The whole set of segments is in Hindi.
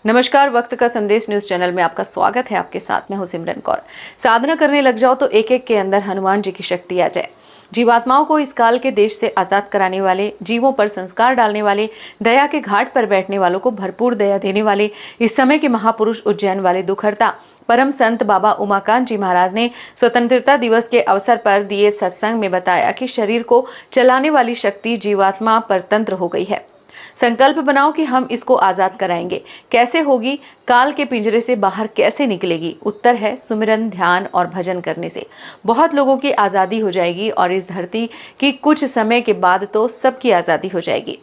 नमस्कार, वक्त का संदेश न्यूज चैनल में आपका स्वागत है। आपके साथ में हूं सिमरन कौर। साधना करने लग जाओ तो एक एक के अंदर हनुमान जी की शक्ति आ जाए। जीवात्माओं को इस काल के देश से आजाद कराने वाले, जीवों पर संस्कार डालने वाले, दया के घाट पर बैठने वालों को भरपूर दया देने वाले, इस समय के महापुरुष, उज्जैन वाले दुखहर्ता परम संत बाबा उमाकांत जी महाराज ने स्वतंत्रता दिवस के अवसर पर दिए सत्संग में बताया कि शरीर को चलाने वाली शक्ति जीवात्मा परतंत्र हो गई है। संकल्प बनाओ कि हम इसको आजाद कराएंगे। कैसे होगी? काल के पिंजरे से बाहर कैसे निकलेगी? उत्तर है सुमिरन, ध्यान और भजन करने से बहुत लोगों की आज़ादी हो जाएगी और इस धरती की कुछ समय के बाद तो सबकी आज़ादी हो जाएगी।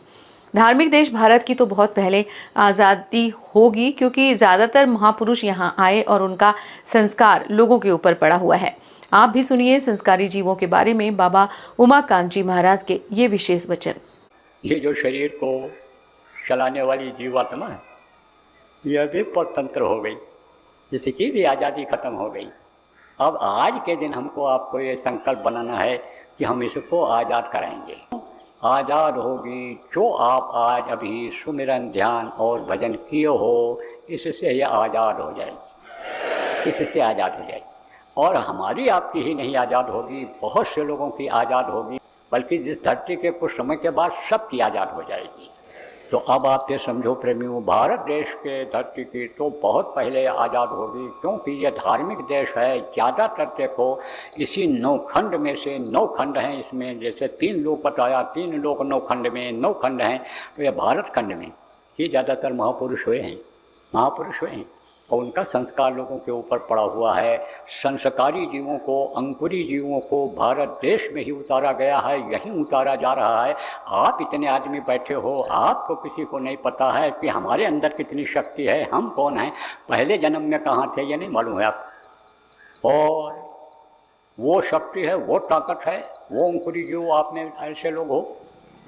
धार्मिक देश भारत की तो बहुत पहले आज़ादी होगी, क्योंकि ज़्यादातर महापुरुष यहाँ आए और उनका संस्कार लोगों के ऊपर पड़ा हुआ है। आप भी सुनिए संस्कारी जीवों के बारे में बाबा उमाकांत जी महाराज के ये विशेष वचन। ये जो शरीर को चलाने वाली जीवात्मा है, यह भी परतंत्र हो गई, इसकी भी आज़ादी खत्म हो गई। अब आज के दिन हमको आपको ये संकल्प बनाना है कि हम इसको आज़ाद कराएंगे। आज़ाद होगी जो आप आज अभी सुमिरन, ध्यान और भजन किए हो, इससे ये आज़ाद हो जाएगी, इससे आज़ाद हो जाएगी। और हमारी आपकी ही नहीं आज़ाद होगी, बहुत से लोगों की आज़ाद होगी, बल्कि जिस धरती के कुछ समय के बाद सबकी आज़ाद हो जाएगी। तो अब आप ये समझो प्रेमियों, भारत देश के धरती की तो बहुत पहले आज़ाद होगी, क्योंकि ये धार्मिक देश है। ज़्यादातर देखो इसी 9 खंड में से 9 खंड हैं, इसमें जैसे 3 लोग बताया, 3 लोग 9 खंड में 9 खंड हैं, तो ये भारत खंड में ही ज़्यादातर महापुरुष हुए हैं, महापुरुष हुए हैं और उनका संस्कार लोगों के ऊपर पड़ा हुआ है। संस्कारी जीवों को, अंकुरी जीवों को भारत देश में ही उतारा गया है, यहीं उतारा जा रहा है। आप इतने आदमी बैठे हो, आपको किसी को नहीं पता है कि हमारे अंदर कितनी शक्ति है, हम कौन हैं, पहले जन्म में कहाँ थे, ये नहीं मालूम है आपको। और वो शक्ति है, वो ताकत है, वो अंकुरी जीव आप में ऐसे लोग हो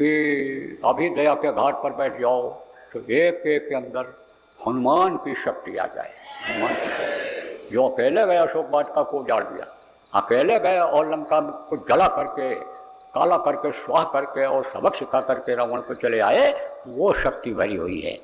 कि अभी दया के घाट पर बैठ जाओ तो एक एक के अंदर हनुमान की शक्ति आ जाए। हनुमान की शक्ति, जो अकेले गया अशोक वाटिका को उजाड़ दिया, अकेले गए और लंका को जला करके, काला करके, स्वाह करके और सबक सिखा करके रावण को चले आए, वो शक्ति भरी हुई है।